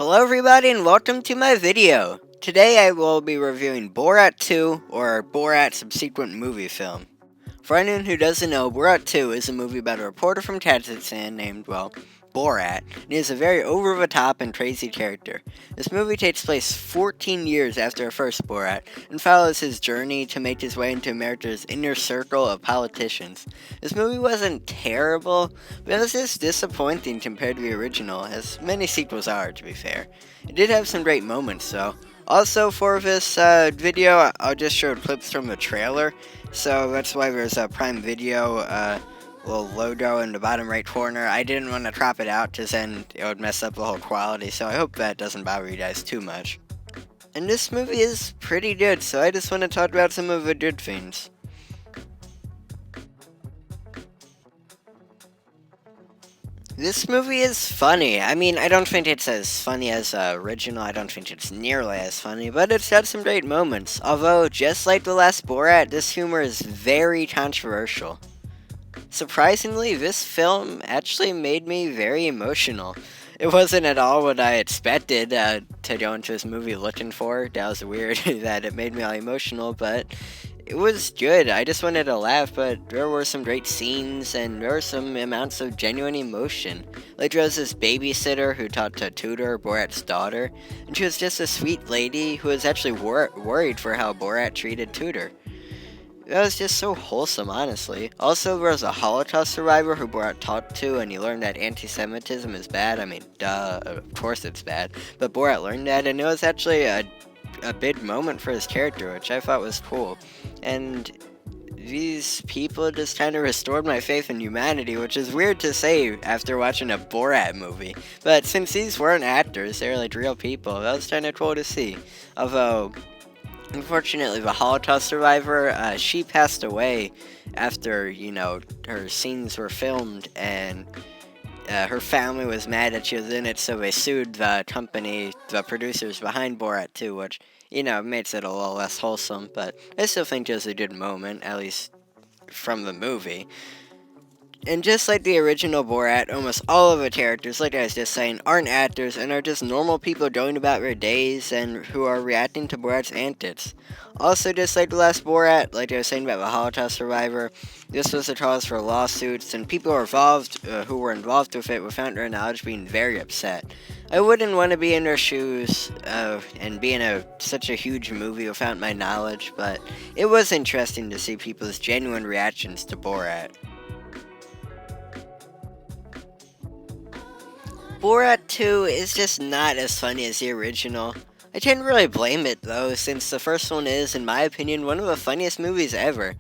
Hello everybody and welcome to my video. Today I will be reviewing Borat 2 or Borat Subsequent Moviefilm. For anyone who doesn't know, Borat 2 is a movie about a reporter from Kazakhstan named, Borat, and he is a very over-the-top and crazy character. This movie takes place 14 years after the first Borat, and follows his journey to make his way into America's inner circle of politicians. This movie wasn't terrible, but it was just disappointing compared to the original, as many sequels are, to be fair. It did have some great moments, though. Also, for this video, I'll just show clips from the trailer, so that's why there's a Prime Video little logo in the bottom right corner. I didn't want to crop it out because then it would mess up the whole quality, so I hope that doesn't bother you guys too much. And this movie is pretty good, so I just want to talk about some of the good things. This movie is funny. I mean, I don't think it's as funny as the original. I don't think it's nearly as funny, but it's got some great moments. Although, just like the last Borat, this humor is very controversial. Surprisingly, this film actually made me very emotional. It wasn't at all what I expected to go into this movie looking for. That was weird that it made me all emotional, but it was good. I just wanted to laugh, but there were some great scenes and there were some amounts of genuine emotion. Like there was this babysitter who talked to tutor Borat's daughter, and she was just a sweet lady who was actually worried for how Borat treated tutor. That was just so wholesome, honestly. Also, there was a Holocaust survivor who Borat talked to, and he learned that anti-Semitism is bad. I mean, duh, of course it's bad. But Borat learned that, and it was actually a big moment for his character, which I thought was cool. And these people just kind of restored my faith in humanity, which is weird to say after watching a Borat movie. But since these weren't actors, they were like real people, that was kind of cool to see. Although, unfortunately, the Holocaust survivor, she passed away after, her scenes were filmed, and her family was mad that she was in it, so they sued the company, the producers behind Borat 2, which, makes it a little less wholesome, but I still think it was a good moment, at least from the movie. And just like the original Borat, almost all of the characters, like I was just saying, aren't actors and are just normal people going about their days and who are reacting to Borat's antics. Also, just like the last Borat, like I was saying about the Holocaust survivor, this was a cause for lawsuits, and people who were involved with it without their knowledge being very upset. I wouldn't want to be in their shoes and be in such a huge movie without my knowledge, but it was interesting to see people's genuine reactions to Borat. Borat 2 is just not as funny as the original. I can't really blame it though, since the first one is, in my opinion, one of the funniest movies ever.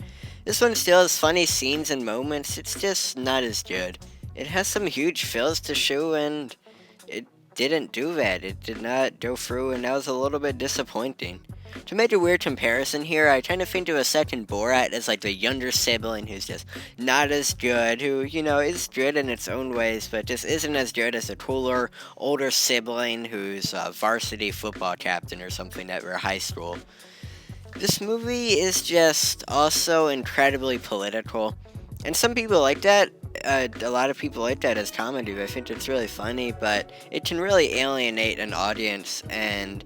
This one still has funny scenes and moments, it's just not as good. It has some huge fills to show, and it didn't do that. It did not go through, and that was a little bit disappointing. To make a weird comparison here, I kind of think of a second Borat as like the younger sibling who's just not as good, who, is good in its own ways, but just isn't as good as a cooler, older sibling who's a varsity football captain or something at their high school. This movie is just also incredibly political, and some people like that. A lot of people like that as comedy. I think it's really funny, but it can really alienate an audience, and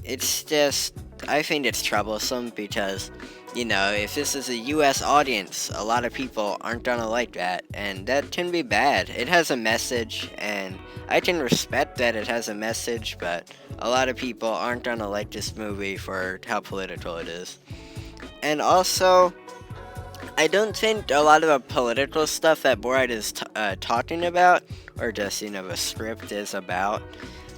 it's just, I think it's troublesome because, if this is a US audience, a lot of people aren't gonna like that, and that can be bad. It has a message, and I can respect that it has a message, but a lot of people aren't gonna like this movie for how political it is. And also, I don't think a lot of the political stuff that Borat is talking about, or just, the script is about,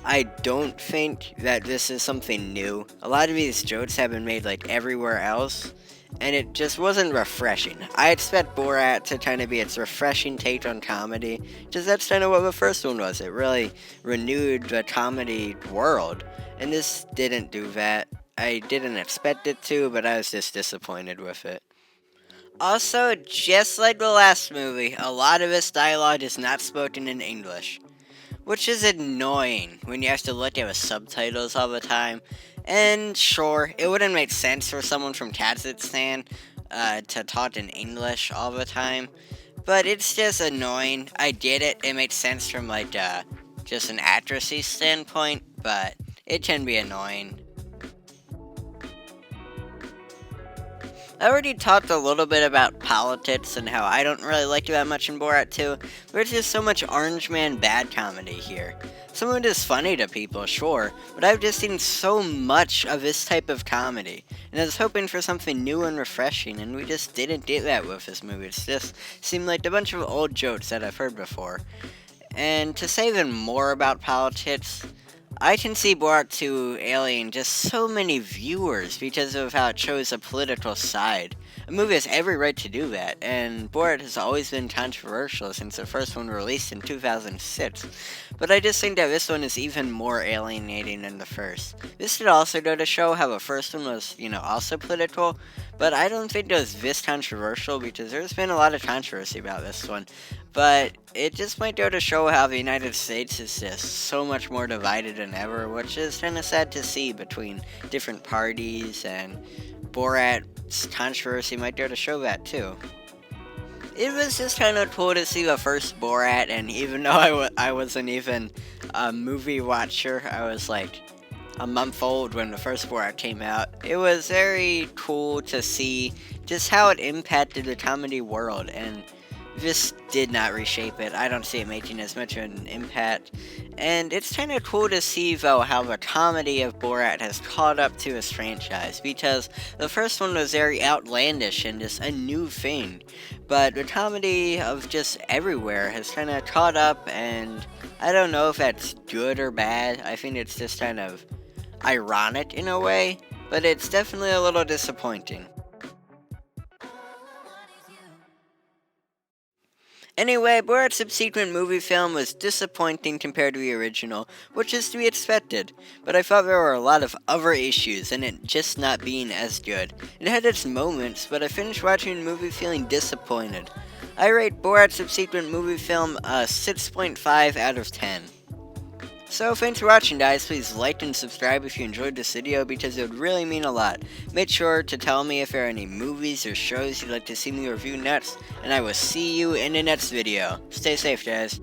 I don't think that this is something new. A lot of these jokes have been made like everywhere else, and it just wasn't refreshing. I expect Borat to kind of be its refreshing take on comedy, because that's kind of what the first one was. It really renewed the comedy world, and this didn't do that. I didn't expect it to, but I was just disappointed with it. Also, just like the last movie, a lot of this dialogue is not spoken in English, which is annoying when you have to look at the subtitles all the time. And sure, it wouldn't make sense for someone from Kazakhstan to talk in English all the time, but it's just annoying. I get it, it makes sense from just an accuracy standpoint, but it can be annoying. I already talked a little bit about politics and how I don't really like it that much in Borat 2. There's just so much Orange Man bad comedy here. Some of it is funny to people, sure, but I've just seen so much of this type of comedy, and I was hoping for something new and refreshing, and we just didn't get that with this movie. It just seemed like a bunch of old jokes that I've heard before. And to say even more about politics, I can see Borat 2 alienating just so many viewers because of how it shows a political side. A movie has every right to do that, and Borat has always been controversial since the first one released in 2006. But I just think that this one is even more alienating than the first. This could also go to show how the first one was, also political, but I don't think it was this controversial because there's been a lot of controversy about this one. But it just might go to show how the United States is just so much more divided than ever, which is kind of sad to see between different parties, and Borat's controversy might go to show that too. It was just kind of cool to see the first Borat, and even though I wasn't even a movie watcher, I was like a month old when the first Borat came out. It was very cool to see just how it impacted the comedy world, and this did not reshape it. I don't see it making as much of an impact. And it's kind of cool to see, though, how the comedy of Borat has caught up to his franchise, because the first one was very outlandish and just a new thing. But the comedy of just everywhere has kind of caught up, and I don't know if that's good or bad. I think it's just kind of ironic in a way, but it's definitely a little disappointing. Anyway, Borat Subsequent Moviefilm was disappointing compared to the original, which is to be expected, but I thought there were a lot of other issues in it just not being as good. It had its moments, but I finished watching the movie feeling disappointed. I rate Borat Subsequent Moviefilm a 6.5 out of 10. So thanks for watching, guys. Please like and subscribe if you enjoyed this video, because it would really mean a lot. Make sure to tell me if there are any movies or shows you'd like to see me review next, and I will see you in the next video. Stay safe, guys.